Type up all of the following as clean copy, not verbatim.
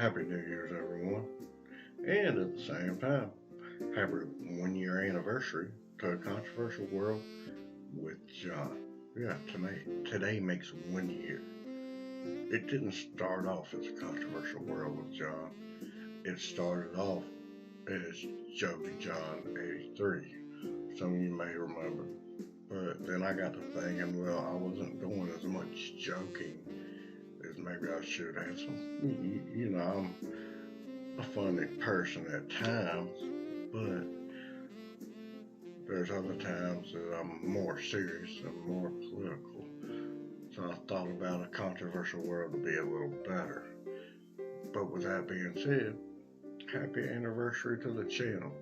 Happy New Year's, everyone. And at the same time, happy 1 year anniversary to A Controversial World with John. Yeah, today makes 1 year. It didn't start off as A Controversial World with John. It started off as Joking John 83. Some of you may remember. But then I got to thinking, well, I wasn't doing as much joking as maybe I should have. I'm a funny person at times, but there's other times that I'm more serious and more political. So I thought about A Controversial World to be a little better. But with that being said, happy anniversary to the channel.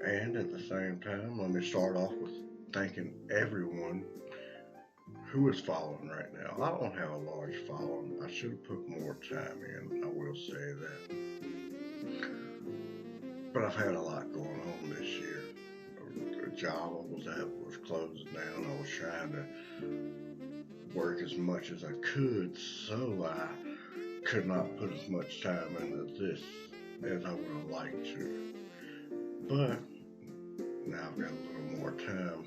And at the same time, let me start off with thanking everyone who is following right now. I don't have a large following. I should have put more time in, I will say that. But I've had a lot going on this year. The job I was at was closing down. I was trying to work as much as I could, so I could not put as much time into this as I would have liked to. But now I've got a little more time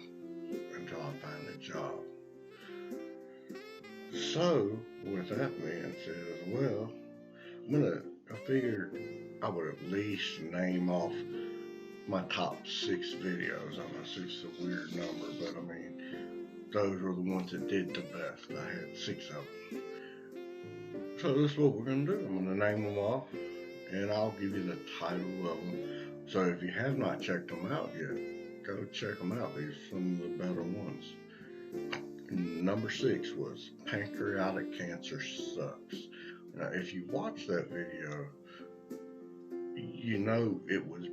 until I find a job. So, with that being said as well, I figured I would at least name off my top 6 videos. I know 6 is a weird number, but I mean, those were the ones that did the best. I had 6 of them. So this is what we're going to do. I'm going to name them off, and I'll give you the title of them. So if you have not checked them out yet, go check them out. These are some of the better ones. Number 6 was Pancreatic Cancer Sucks. Now, if you watch that video, you know it was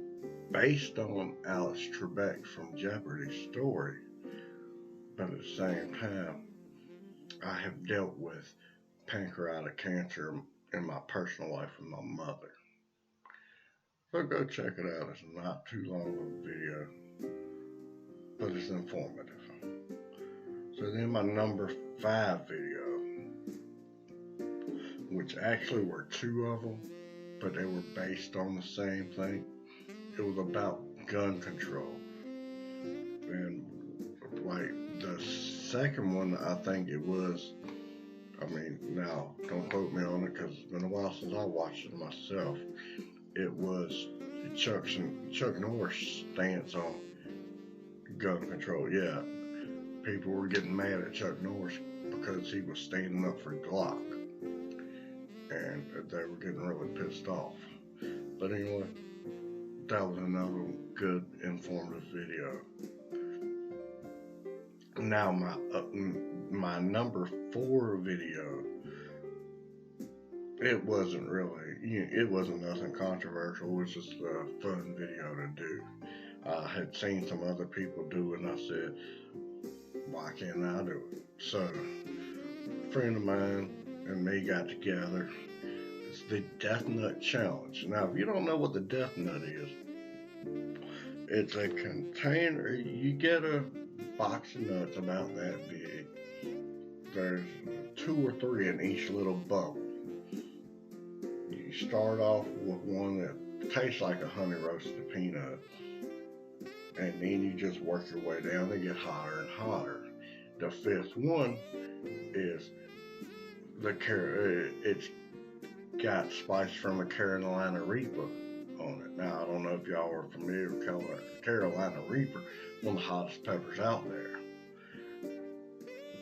based on Alex Trebek from Jeopardy's story. But at the same time, I have dealt with pancreatic cancer in my personal life with my mother. So go check it out. It's not too long of a video, but it's informative. So then my number 5 video, which actually were 2 of them, but they were based on the same thing. It was about gun control. And like the second one, I think it was, now don't quote me on it because it's been a while since I watched it myself. It was Chuck Norris' stance on gun control. Yeah, people were getting mad at Chuck Norris because he was standing up for Glock, and they were getting really pissed off. But anyway, that was another good informative video. Now my number 4 video, it wasn't nothing controversial. It was just a fun video to do. I had seen some other people do it, and I said, why can't I do it? So a friend of mine and me got together. It's the Death Nut Challenge. Now, if you don't know what the Death Nut is, it's a container. You get a box of nuts about that big. There's 2 or 3 in each little bubble. You start off with one that tastes like a honey roasted peanut, and then you just work your way down. They get hotter and hotter. The 5th one is it's got spice from a Carolina Reaper on it. Now, I don't know if y'all are familiar with Carolina Reaper, one of the hottest peppers out there.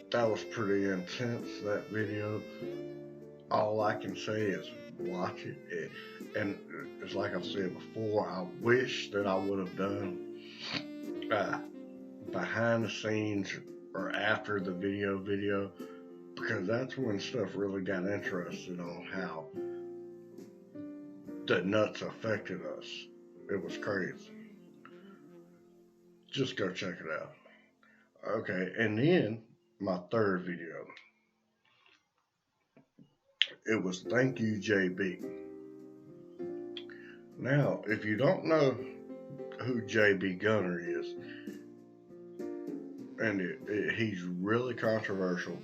That was pretty intense, that video. All I can say is watch it. And it's like I've said before, I wish that I would have done behind the scenes or after the video, because that's when stuff really got interested on how the nuts affected us. It was crazy. Just go check it out. Okay, and then my 3rd video, it was Thank You JB. Now, if you don't know who JB Gunner is, and he's really controversial,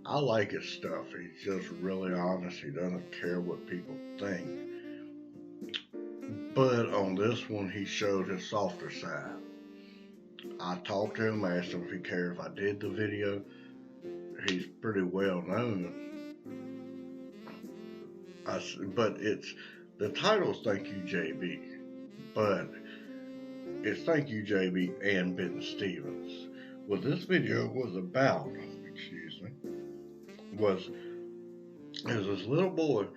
I like his stuff. He's just really honest. He doesn't care what people think. But on this one, he showed his softer side. I talked to him, asked him if he cared if I did the video. He's pretty well known. But it's the title's Thank You JB, but it's Thank You JB and Ben Stevens. What this video was about, excuse me, was this little boy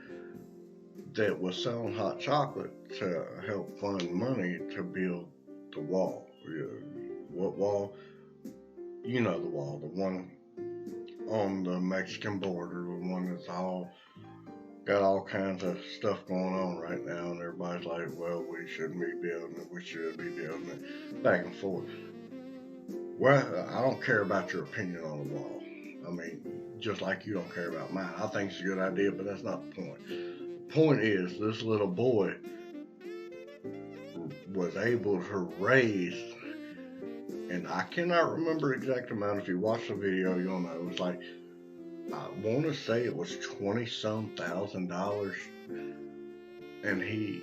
that was selling hot chocolate to help fund money to build the wall. What wall? You know the wall, the one on the Mexican border, the one that's all got all kinds of stuff going on right now, and everybody's like, well, we shouldn't be building it, we should be building it, back and forth. Well, I don't care about your opinion on the wall. I mean, just like you don't care about mine. I think it's a good idea, but that's not the point. The point is, this little boy was able to raise, and I cannot remember the exact amount. If you watch the video, you'll know. It was like, I want to say it was $20-some thousand, and he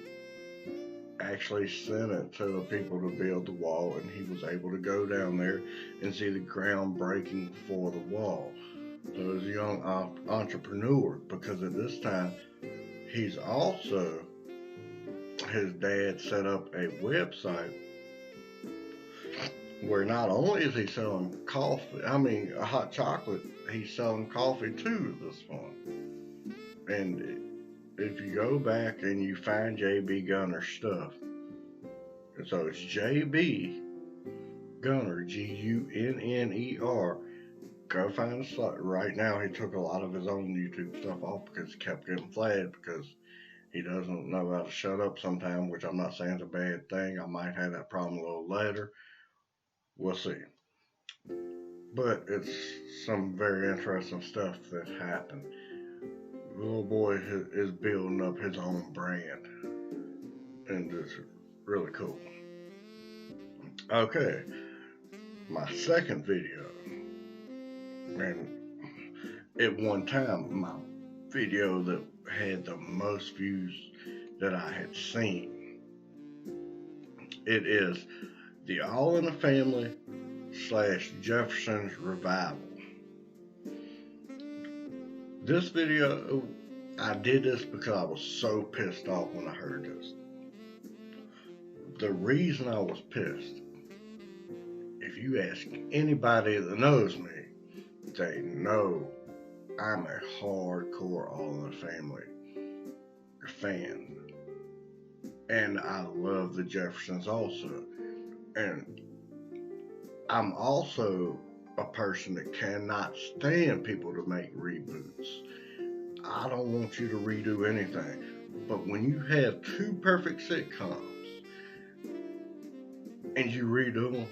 actually sent it to the people to build the wall, and he was able to go down there and see the groundbreaking for the wall. So he was a young entrepreneur, because at this time, he's also, his dad set up a website where not only is he selling hot chocolate, he's selling coffee too at this point. And if you go back and you find JB Gunner stuff, so it's JB Gunner, Gunner, go find the site. Right now, he took a lot of his own YouTube stuff off because he kept getting flagged because he doesn't know how to shut up sometimes, which I'm not saying is a bad thing. I might have that problem a little later. We'll see. But it's some very interesting stuff that happened. The little boy is building up his own brand, and it's really cool. Okay, my second video, and at one time, my video that had the most views that I had seen. It is the All in the Family / Jefferson's Revival. This video, I did this because I was so pissed off when I heard this. The reason I was pissed, if you ask anybody that knows me, they know I'm a hardcore All in the Family fan. And I love the Jeffersons also. And I'm also a person that cannot stand people to make reboots. I don't want you to redo anything. But when you have two perfect sitcoms and you redo them,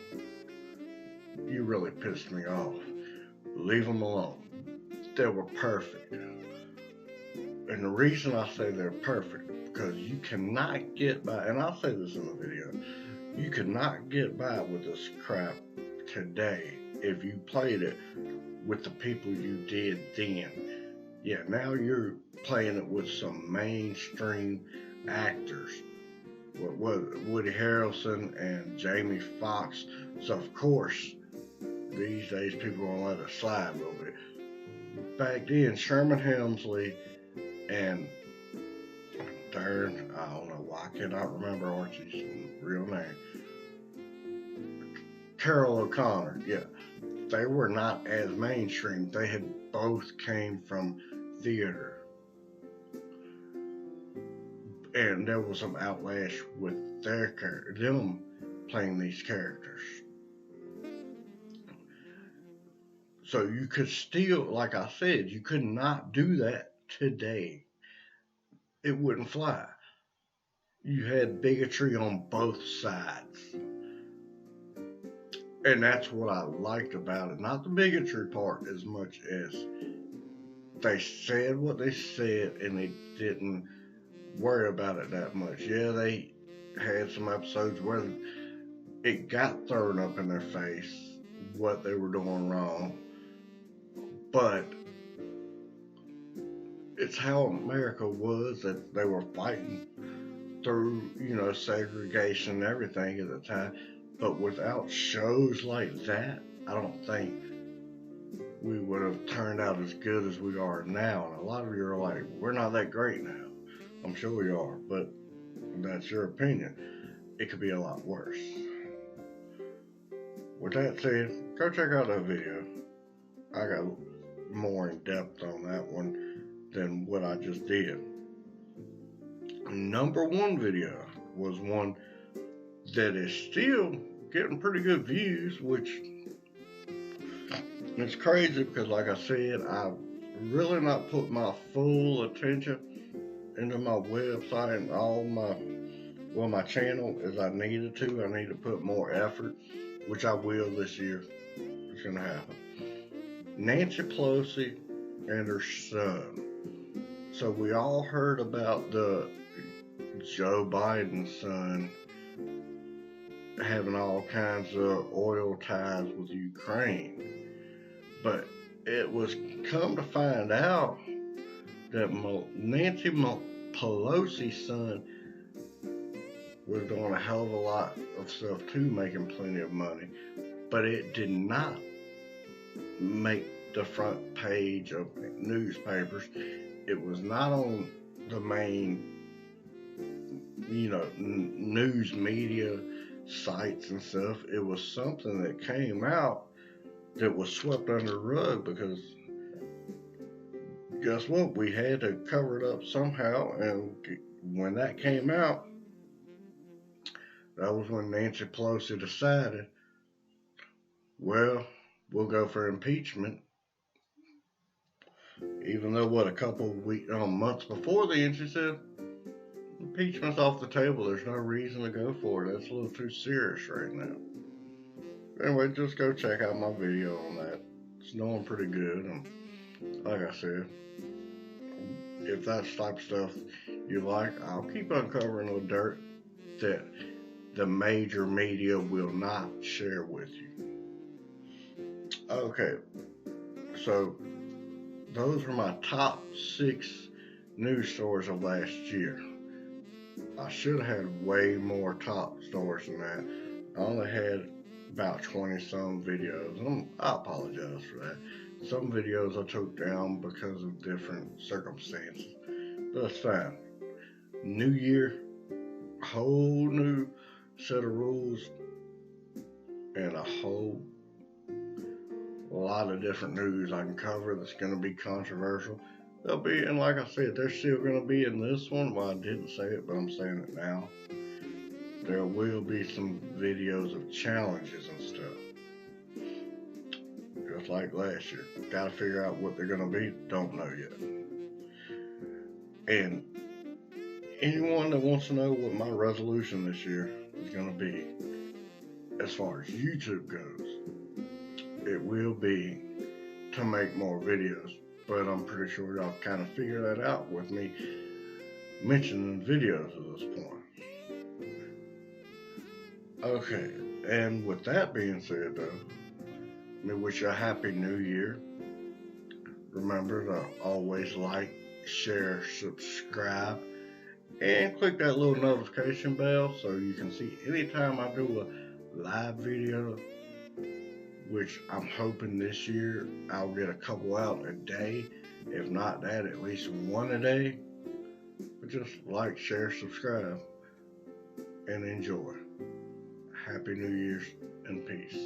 you really pissed me off. Leave them alone. They were perfect. And the reason I say they're perfect, because you cannot get by, and I'll say this in the video, you cannot get by with this crap today if you played it with the people you did then. Yeah, now you're playing it with some mainstream actors. Woody Harrelson and Jamie Foxx. So of course, these days people are gonna let it slide a little bit. Back then, Sherman Hemsley and I don't know why I cannot remember Archie's real name. Carol O'Connor, yeah. They were not as mainstream. They had both came from theater. And there was some outlash with them playing these characters. So you could still, like I said, you could not do that today. It wouldn't fly. You had bigotry on both sides. And that's what I liked about it. Not the bigotry part as much as they said what they said and they didn't worry about it that much. Yeah, they had some episodes where it got thrown up in their face what they were doing wrong. But it's how America was, that they were fighting through, segregation and everything at the time. But without shows like that, I don't think we would have turned out as good as we are now. And a lot of you are like, we're not that great now. I'm sure we are, but that's your opinion. It could be a lot worse. With that said, go check out that video. I got more in depth on that one than what I just did. Number one video was one that is still getting pretty good views, which it's crazy because, like I said, I've really not put my full attention into my website and my channel as I needed to. I need to put more effort, which I will this year. It's gonna happen. Nancy Pelosi and her son. So we all heard about the Joe Biden son having all kinds of oil ties with Ukraine. But it was come to find out that Nancy Pelosi's son was doing a hell of a lot of stuff too, making plenty of money. But it did not make the front page of newspapers. It was not on the main, news media sites and stuff. It was something that came out that was swept under the rug because guess what? We had to cover it up somehow. And when that came out, that was when Nancy Pelosi decided, well, we'll go for impeachment. Even though, a couple of months before then, she said, impeachment's off the table. There's no reason to go for it. That's a little too serious right now. Anyway, just go check out my video on that. It's doing pretty good. And like I said, if that's type of stuff you like, I'll keep uncovering the dirt that the major media will not share with you. Okay, so those are my top 6 news stories of last year. I should have had way more top stories than that. I only had about 20 some videos. I apologize for that. Some videos I took down because of different circumstances. But that's fine. New year, whole new set of rules, and a whole lot of different news I can cover that's going to be controversial. They'll be, and like I said, they're still going to be in this one. Well, I didn't say it, but I'm saying it now. There will be some videos of challenges and stuff. Just like last year. Got to figure out what they're going to be. Don't know yet. And anyone that wants to know what my resolution this year is going to be, as far as YouTube goes, it will be to make more videos. But I'm pretty sure y'all kind of figure that out with me mentioning videos at this point. Okay, and with that being said though, let me wish you a happy new year. Remember to always like, share, subscribe, and click that little notification bell so you can see anytime I do a live video, which I'm hoping this year I'll get a couple out a day. If not that, at least one a day. But just like, share, subscribe, and enjoy. Happy New Year's and peace.